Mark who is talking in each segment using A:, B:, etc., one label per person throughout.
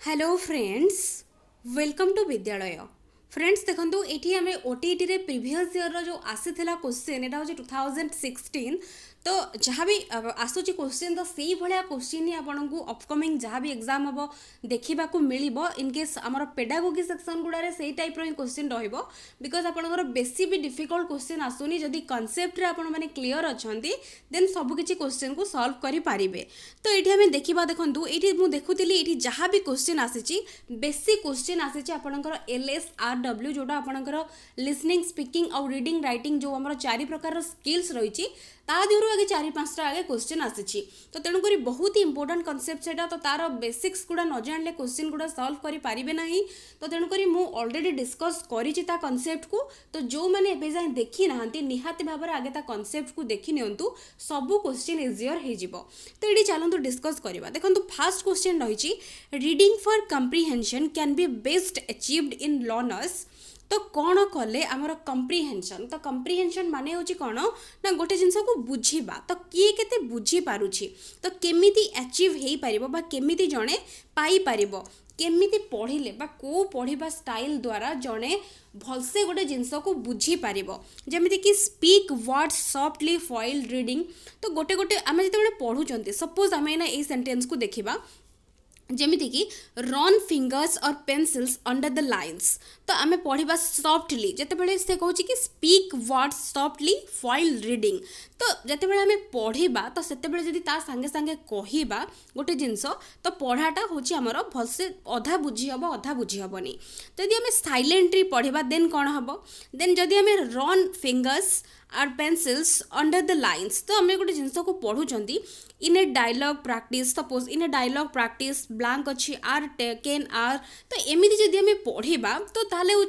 A: Hello friends, welcome to विद्यालय। Friends देखो ये आम ओटीटी रे प्रीवियस ईयर जो आसीला क्वेश्चन यहाँ हूँ 2016। तो जहाँ भी आसूची क्वेश्चन तो से भाया क्वेश्चन ही आपको अपकमिंग जहाँ भी एग्जाम हम देखा मिल इनकेस आमर पेडागोगी सेक्शन गुड़े से टाइप रो क्वेश्चन बिकज आपंकर बेसी भी डिफिकल्ट क्वेश्चन आसुनी जदि कनसेप्ट मैंने क्लीयर अच्छा देन सबकि क्वेश्चन को सॉल्व करें। तो ये आम देखा देखूँ ये मुझे देखुली ये जहाँ भी क्वेश्चन आसी बेसिक क्वेश्चन आसी आपंकर LSRW जोटा आपंकर लिसनिंग स्पीकिंग और रीडिंग राइटिंग जो आम चारि प्रकार स्किल्स रही तादर आगे चारि पाँचटा आगे क्वेश्चन आसी। तो तेणुक बहुत ही इंपोर्टाट कनसेप्ट से तो तार बेसिक्स गुड़ा न जानले क्वेश्चन गुड़ा सॉल्व करें ना। तो तेणुक मुझे ऑलरेडी डिस्कस करी कनसेप्ट को। तो जो मैंने एवं जाए देखी ना निहाती भाव में आगे कनसेप्ट को देखी नियंतु सब क्वेश्चन इजियर हो। तो ये चलते डिस्कस करवा। देखो फास्ट क्वेश्चन रही reading for comprehension can be best achieved in learners. तो कौन कले आमर कंप्रिहेंशन। तो कंप्रिहेंशन माने होची कौन ना गोटे जिनस को बुझीबा। तो किए केते बुझी पारुछि तो केमिति अचीव हेई परिबो बा केमिति जणे पाई परिबो केमिति पढ़िले बा को पढ़िबा स्टाइल द्वारा जणे भलसे गोटे जिनस को बुझी पारिबो। जेमिति कि speak words softly foil reading. तो गोटे गोटे आमे जेतेबेले पढुचंती सपोज आमे ना ए सेंटेंस को देखिबा जेमिति कि रन फिंगर्स और पेंसिल्स अंडर द लाइन्स। तो आम पढ़ा सॉफ्टली जितेबाला से कहूँ कि speak words softly while reading. तो जितेबाला आम पढ़ा तो से जदि ता सांगे सांगे कहवा गोटे जिनस तो पढ़ाटा हूँ आमर भलसे अधा बुझी हम अधा बुझी हेनी। तो यदि आम साइलेंटली पढ़ा देन कौन हम देन जदि आम रन fingers are pencils under the lines. तो आम गोटे जिनस को पढ़ुंट in a dialogue practice suppose in a dialogue practice blank अच्छी आर टेकन आर। तो एमती जदि आम पढ़ा तो ताले हूँ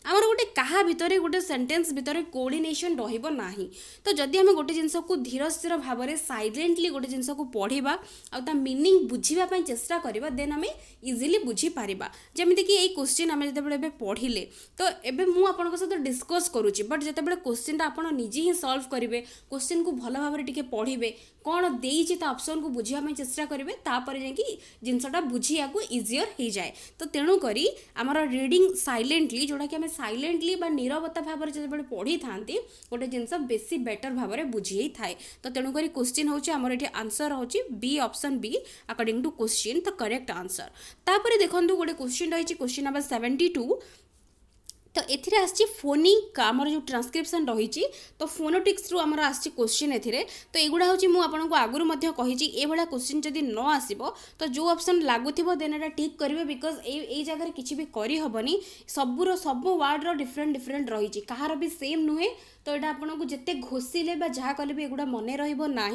A: आमर गोटे क्या भितर गोटे सेंटेंस भितर कोऑर्डिनेशन रहिबो नाही। तो जदि आम गोटे जिनस को धीर स्थिर भाव में साइलेंटली गोटे जिनस को पढ़ा आ मीनिंग बुझापी चेष्टा करवा देन आम इजिली बुझी पारिबा। जेमिति कि ये क्वेश्चन आम जिते पढ़िले तो एबे मु आपन सहित डिस्कस करुच्ची बट जिते क्वेश्चन आप निजे ही सॉल्व करेंगे क्वेश्चन को भल भाव में पढ़े कौन देती ऑप्शन को बुझापी चेष्टा करेंगे तापर जाकि जिनसटा बुझिया को इजियर हो जाए। तो तेणुक आमर रीडिंग साइलेंटली जोटा कि आम साइलेंटली बा नीरवता भाव में जो पढ़ी था गोटे जिनस बेसी बेटर भाव में बुझी थाए। तो तेणुक क्वेश्चन हूँ आमर ये आंसर हूँ B option B according to question the correct answer. तापर देखो गोटे क्वेश्चन रही क्वेश्चन नंबर 72। तो ये आसी फोनिक आमर जो ट्रांसक्रिप्शन रही तो फोनोटिक्स रु आमर आसी क्वेश्चन ए। तो युवा हूँ मुझे आगुरी कही ये क्वेश्चन जदि न आसो तो जो ऑप्शन लगुव देन एटा ठीक करेंगे बिकज ये जगह किसी भी करहबनी सबूर सब वार्ड डिफरेंट डिफरेंट रही कहार भी सेम नुहे। तो यहाँ आपको जिते घोषिले जहाँ कले भी एगुड़ा मन रहा।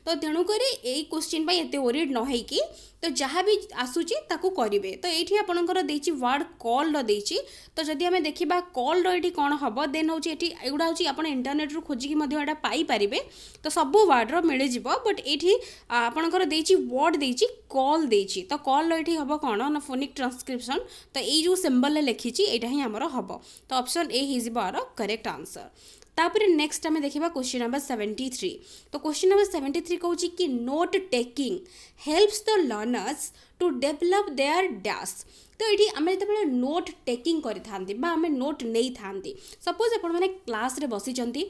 A: तो तेणुक यही क्वेश्चन एत ओरिड न होगी तो जहाँ भी आसूची ताकू करेंगे। तो ये आपंकर देती वर्ड कॉल रही। तो जदि आम देखा कॉल रही कौन हम देन हूँ एगुड़ा हूँ आप इंटरनेट रू खोजिकी पाइपर। तो सब वर्ड मिल जाव बट ये आपंकर देती वर्ड देती कॉल देती। तो कॉल रही हम कौन ना फोनिक ट्रांसक्रिप्शन। तो ये जो सिंबल लिखी यहाँ ही आमर हम। तो ऑप्शन ए हो करेक्ट आंसर। तापर नेक्स्ट आम देखा क्वेश्चन नंबर 73। तो क्वेश्चन नंबर 73 कहूँ कि note taking helps the learners to develop their dash. तो ये आम जो नोट टेकिंग करें नोट नहीं था सपोज आपने क्लास रे बसी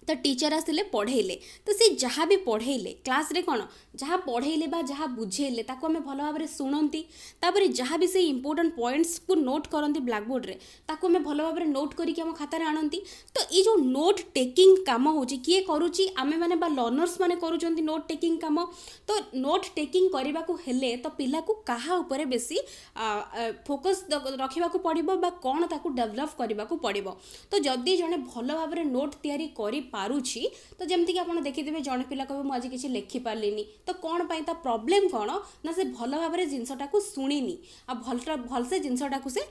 A: तो टीचर आसिले पढ़ेले तो सी जहाँ भी पढ़ेले क्लास रे कौन जहाँ पढ़ेले बा जहाँ बुझेले ताको आमे भल भाव में शुणती तापर जहाँ भी से इंपोर्टेंट पॉइंट्स को नोट करती ब्लैक बोर्ड रे ताको आमे भल भाव में नोट करके आम खातार आणती। तो ये जो नोट टेकिंग काम होची किए करुची आमे माने बा लर्नर्स माने करूचंती नोट टेकिंग काम। तो नोट टेकिंग करने को हेले तो पिला को कहा ऊपर बेसी फोकस रखा पड़ो बा कौन ताकू डेभलप करने को पड़ो। तो जदि जड़े भल भाव में नोट तैयारी करी पारुछि तो जमती कि आप देखिथे जड़े पिला कहे मुझे किसी लिखिपारे तो कौन पाई ता प्रॉब्लम कौन ना से भल भाव में जिनसटा को शुणिनी आ भलसे जिनसटा को से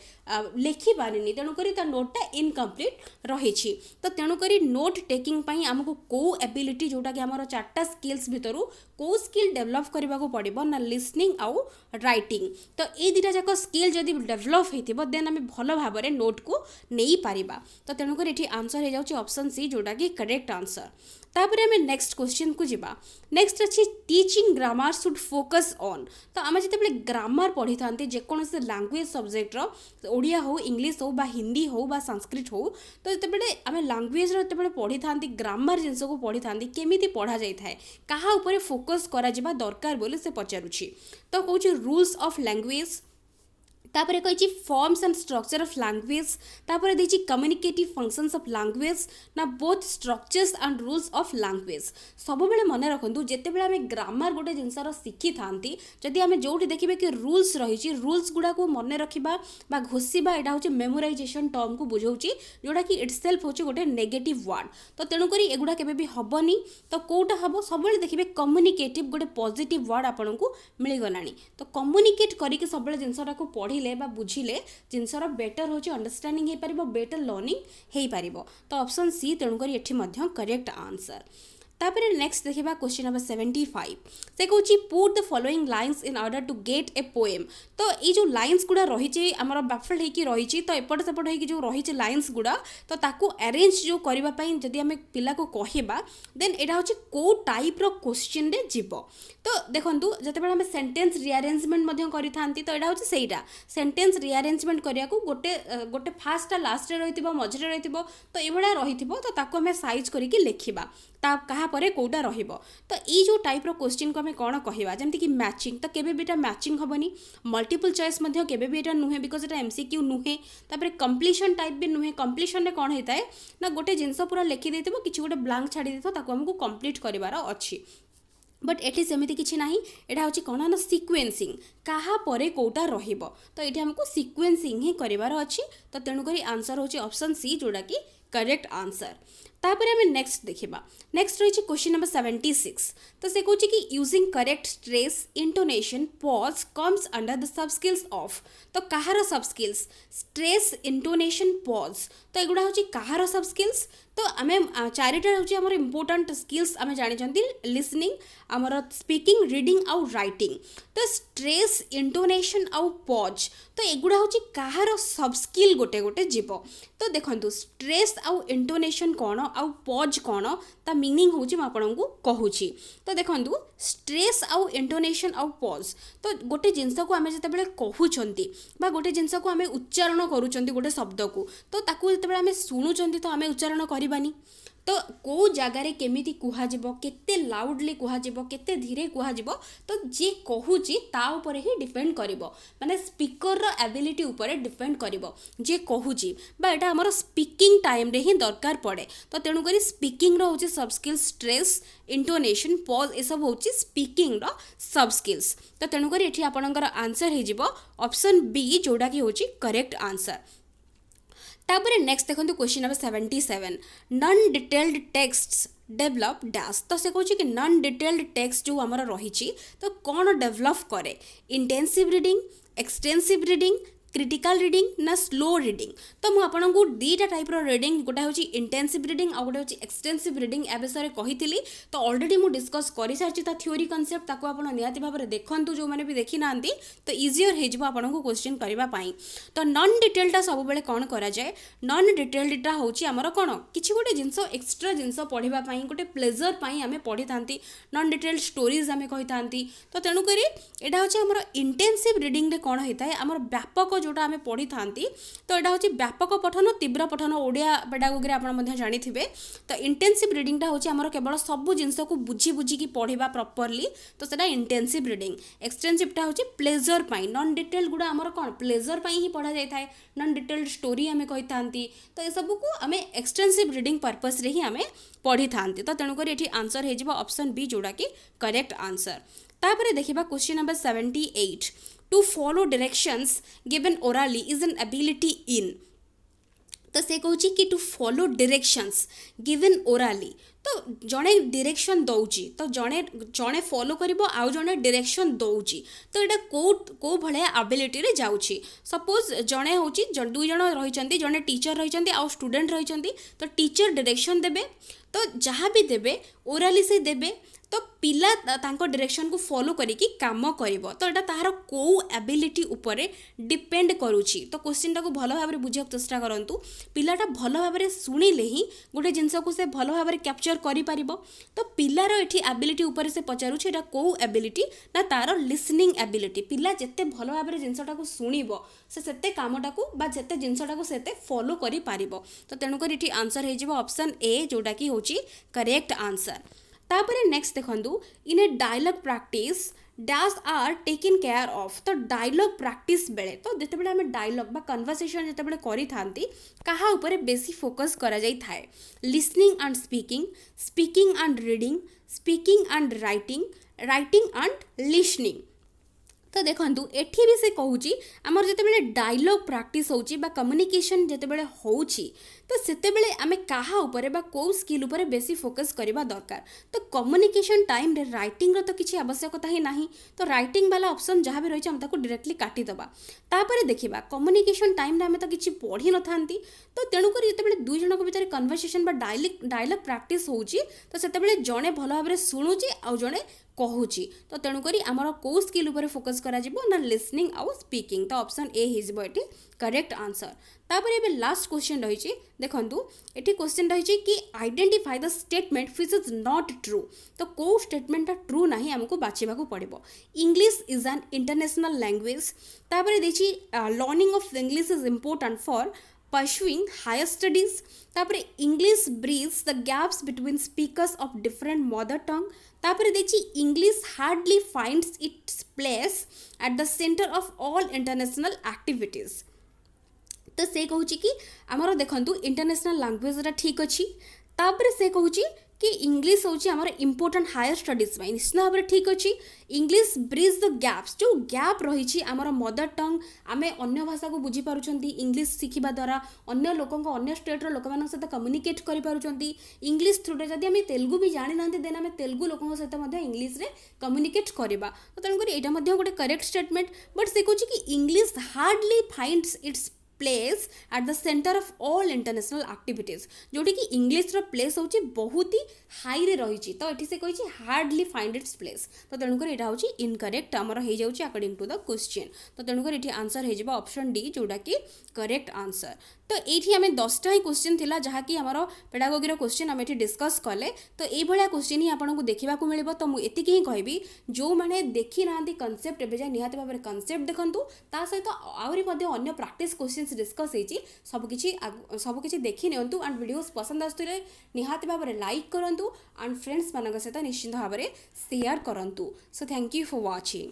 A: लिखिपारे तेणुक नोटा इनकम्प्लीट रही। तो तेणुक नोट टेकिंग आमको कौ एबिलिटी जोटा कि आम चार्टा स्किल्स भितर कौ स्किल डेभलप करने को पड़ो ना लिसनिंग आउ राइटिंग। तो ये दुटा जाक स्किल जदि डेभलप हो देन आम भल भाव में नोट को नहीं पारिबा। तो तेणुक ये आंसर हो जाए ऑप्शन सी जोटा कि करेक्ट आंसर। तापर आम नेक्स्ट क्वेश्चन को जीवा। नेक्स्ट अच्छी teaching grammar should focus on. तो आम जिते ग्रामर पढ़ी था जेकोसी लैंग्वेज सब्जेक्टर ओडिया हो इंग्लिश हो बा हिंदी हो बा संस्कृत हो तो जिते आम लैंग्वेज जिते पढ़ी था ग्रामर जिनस को पढ़ी था केमी पढ़ा जाए क्या उपर फोकस करा दरकार बोली से पचारुछि। तो कौन रूल्स ऑफ लैंग्वेज तापर कही forms and structure of language तापर देखिए कम्युनिकेटिव फंक्शंस ऑफ लैंग्वेज ना both structures and rules of language सब बेले मन रखु जिते आम ग्रामर गोटे जिनसर शिखी था जदि आम जो देखिए कि रूल्स रही रूल्स गुड़ा को मन रखा घोषा यहाँ हूँ मेमोराइजेशन टर्म को बुझाऊँ जोटा कि इट्स सेल्फ हूँ गोटे नेगेटिव वर्ड। तो तेणुक एगुड़ा के हेनी तो कौटा हम सब देखिए कम्युनिकेटिव गोटे पॉजिटिव वर्ड आपन को मिलगला। तो कम्युनिकेट करके सब जिनसा को पढ़ी बुझिले जिनसर बेटर होची अंडरस्टैंडिंग हो पारिबो बेटर लर्निंग हो पारिबो। तो ऑप्शन सी तेणुक एठी मध्य करेक्ट आंसर। तापर नेक्स्ट देखिबा क्वेश्चन नंबर 75 से कहूँ put the following lines in order to get a poem. तो ये जो लाइन्स गुड़ा रही आमर बाफल होकर रही तो एपट सेपट हो जो रही लाइन्स गुड़ा तो ताकू अरेंज जो करने जदि आम पिला को कहबा देन यहाँ हूँ कौ टाइप्र क्वेश्चन रे जीव। तो देखूँ जिते आम सेंटेंस रिअरेंजमेंट करी तो यहाँ हूँ सहीटा सेंटेंस रिअरेंजमेंट करने को गोटे गोटे फास्ट लास्ट रही मझे रही तो ये रही तो आम साइज करके लिखा क्या कौटा रहिबो। तो ये जो टाइप्र क्वेश्चन को आम कौन कहवा जमती कि मैचिंग तो केबे भी मैचिंग हेनी मल्टीपल चॉइस केबे भी एटा नुहे बिकज एटा एमसीक्यू नुहे तापर कंप्लीशन टाइप भी नुहे। कंप्लीशन रे कौन होता है ना गोटे जिनस पूरा लिखि देथिबो किछि गोटे ब्लैंक छाड़ी देथिबो ताको हमको कंप्लीट करिवार अछि बट एठी सेमिति किछि नाही एटा होछि कोन ना सिक्वेन्सिंग कहा परे कोटा रहिबो। तो एठी हमको सिक्वेन्सिंग ही करिवार अछि। तो तेणु करी आंसर होछि ऑप्शन सी जोड़ा कि करेक्ट आंसर। तापर आम नेक्स्ट देखा नेक्स्ट रही क्वेश्चन नंबर 76 तो से कहूँ कि using correct stress intonation pause comes under the sub skills of. तो कहार सब स्किल्स स्ट्रेस इंटोनेशन पॉज तो एगुड़ा हूँ कहार सब स्किल्स। तो आम चारिटा हूँ आम इम्पोर्टाट स्किल्स आम जानी लिसनिंग आमर स्पीकिंग रीडिंग आउ राइटिंग। तो स्ट्रेस इंटोनेशन आउ पॉज तो एगुड़ा हूँ कहार सब स्किल गोटे गोटे जीव। तो देखो स्ट्रेस आउ इंटोनेशन कौन आउ पॉज कौन ता मीनिंग हूँ आपको कहूँ। तो देखो स्ट्रेस आउ इंटोनेशन आउ पॉज तो गोटे जिनस को आम जिते कहते गोटे जिनस को आम उच्चारण करूँ गोटे शब्द को तो ताकू जिते आम शुणुंट तो आम उच्चारण करवानी। तो कौ जगार केमिति कुहाजिबो केते लाउडली कुहाजिबो केते धीरे कुहाजिबो तो जे कहूची ता ऊपर ही डिपेंड करिवो माने स्पीकर रो एबिलिटी ऊपर डिपेंड करिवो जे कहूची बा एटा हमर स्पीकिंग टाइम रे ही दरकार पड़े। तो तेणु करी स्पीकिंग रो होची सब स्किल्स स्ट्रेस इंटोनेशन पॉज ए सब होची स्पीकिंग रो सब स्किल्स। तो तेणु करी एठी आपनकर आंसर हे जिवो ऑप्शन बी जोडा कि होची करेक्ट आंसर। तापर नेक्स्ट देखो question number 77 non detailed texts develop dash. तो से कहूँ कि नॉन डिटेल्ड टेक्स्ट जो आमर रही तो कौन डेवलप करे intensive reading extensive reading critical reading ना स्लो रीडिंग। तो मुझे दीटा टाइप्र रीडिंग गोटे हूँ इंटेंसिव रीडिंग आ गोटे हूँ एक्सटेंसिव रीडिंग ए विषय कही तो ऑलरेडी मुझे डिस्कस कर सारी थ्योरी कनसेप्ट ताको आप निहाती भाव में देखूँ जो मैंने भी देखी ना तो इजियर हो क्वेश्चन करने। तो नॉन डिटेल्डा सब बेले कौन कराए नॉन डिटेल्डा हूँ आमर कौन किसी गोटे जिनस एक्सट्रा जिनस पढ़ाई गोटे प्लेजर आम पढ़ी था नॉन डिटेल्ड स्टोरीज आम कही था। तो तेणुक यहाँ हूँ आम इंटेंसिव रीडिंग कौन होता है आम व्यापक जोटा आम पढ़ी था तो यहाँ हूँ व्यापक पठन तीव्र पठन ओडिया पेडागोगी आप जानी। तो इंटेंसिव रीडिंगटा हूँ आम केवल सब जिनस को बुझी बुझिकी पढ़ा प्रॉपर्ली तो सेटा इंटेंसिव रीडिंग। एक्सटेंसिवटा हूँ प्लेजर नॉन डिटेल्ड गुड़ा आमर कौन प्लेजर ही पढ़ा जाए नॉन डिटेल्ड स्टोरी आम कही था तो यह सबको आम एक्सटेंसिव रीडिंग पर्पस रे ही आम पढ़ी था। तो तेणुक ये आंसर हो ऑप्शन बी जोड़ा कि करेक्ट आंसर। तापर देखिबा question number 78 to follow directions given orally is an ability in. तो से कहूँ कि to follow directions given orally तो जड़े डायरेक्शन दौची तो जड़े जड़े फॉलो करिबो आउ जड़े डायरेक्शन दौची तो यहाँ कौ भाया एबिलिटी रे जाउची। सपोज जड़े हूँ दुई जन रही जड़े टीचर रही आउ स्टूडेंट रही तो टीचर डायरेक्शन देबे तो जहाँ भी देबे ओराली से देबे तो पिला तांको डायरेक्शन को फॉलो करिकी काम करिवो तो एटा ताहार को एबिलिटी उपरे डिपेंड करूची तो क्वेश्चन टाको भलो भाबरे बुझिया चेष्टा करंतु पिलाटा भलो भाबरे सुनिले ही गोटे जिंस को से भलो भाबरे कैप्चर करि परिबो तो पिलार एठी एबिलिटी उपरे से पचारुची एटा को एबिलिटी ना तार लिसनिंग एबिलिटी पिला जेते भलो भाबरे जिंसटा को सुनिबो से सेते कामटा को बा जेते जिंसटा को सेते फॉलो करि पारिबो तो तेणु कर एठी आंसर हे जिवो ऑप्शन ए जोटा की होची करेक्ट आंसर तापरे नेक्स्ट देखंतु in a dialogue practice dash are taken care of तो डायलॉग प्रैक्टिस बेले तो जिते बेले हमें डायलॉग बा कन्वर्सेशन जिते बेले करि थांती कहा ऊपर बेसी फोकस करा जाई थाए listening and speaking speaking and reading speaking and writing writing and listening तो देखंतु एठी भी से कहूची आमर जते बेले डायलॉग प्रैक्टिस होची बा कम्युनिकेशन जते बेले होची तो सेते बेले आमे काहा ऊपर बा को स्किल ऊपर बेसी फोकस करबा दरकार तो कम्युनिकेशन टाइम रे राइटिंग रो तो किछि आवश्यकता ही नाही तो राइटिंग वाला ऑप्शन जहाँ भी रही हम ताको डायरेक्टली काटी दबा तापरे देखिबा कम्युनिकेशन टाइम रे आमे तो किछि पढ़ी न थांती तो तेणु कर जते बेले दुई जनक भितर कन्वर्सेशन बा डायलॉग प्रैक्टिस होची तो सेते बेले जणे भलो भाबरे सुनुची आ जणे कहूची तो तेणुकरी आमर को स्किल उपर फोकस करा जिवो ना लिसनिंग आउ स्पीकिंग तो ऑप्शन ए ही जिवो एटी करेक्ट आंसर तापर एबे लास्ट क्वेश्चन रही देखंतु एटी क्वेश्चन रही कि identify the statement which is not true तो को स्टेटमेंटटा ट्रू नाही हमको बाछिबा को पड़िबो English is an international language तापर देछि learning of English is important for pursuing higher studies तापर English bridges the gaps between speakers of different mother tongue तापर देखी English hardly finds its place at the center of all international activities तो से कहूँ कि आमर देखंतु international language ठीक अच्छी तापर से कहूँ कि इंग्लिश हूँ आमर इंपोर्टेंट हायर स्टडीज निश्चित भाव में ठीक अच्छी इंग्लिश ब्रिज द गैप्स जो गैप रही आमर मदर टंग आम अन्य भाषा को बुझीपार इंग्लिश शिखा द्वारा अन्य लोक अन्य स्टेट्र लोक सहित कम्युनिकेट करें इंग्लिश थ्रुरे जब आम तेलुगु भी जानी ना देन आम तेलुगु लोक सहित इंग्लिश रे कम्युनिकेट करवा तो तेणुक यहाँ गोटे करेक्ट स्टेटमेंट बट से कहूँ कि English hardly finds its place at the centre of all international activities जोटी कि इंग्लिश रो प्लेस होची बहुत ही हाई रे रही तो ये से कही हार्डली फाइंड इट्स प्लेस तो तेणुक यहाँ हूँ इनकरेक्ट आमर हो जाऊँगी अकॉर्डिंग टू द क्वेश्चन तो तेणुक ये आंसर हो ऑप्शन डी जोटा कि करेक्ट आंसर तो ये आम 10टा ही क्वेश्चन थिला जहाँकि आमर पेडागोगी क्वेश्चन आम ये डिस्कस कले तो ये क्वेश्चन ही आपको देखा मिल तो मुझे ही कहबी जो मैंने देखी ना कनसेप्ट एवं जाए निहत भाव में कनसेप्ट देखूँ ता सहित आहरी अन्य प्रैक्टिस क्वेश्चन डिस्कस होती सबकि देखी नियंतु एंड वीडियोस पसंद आसुले निहाती भाव में लाइक करूँ एंड फ्रेंड्स मान सहित निश्चित भाव में शेयर करूँ so thank you for watching.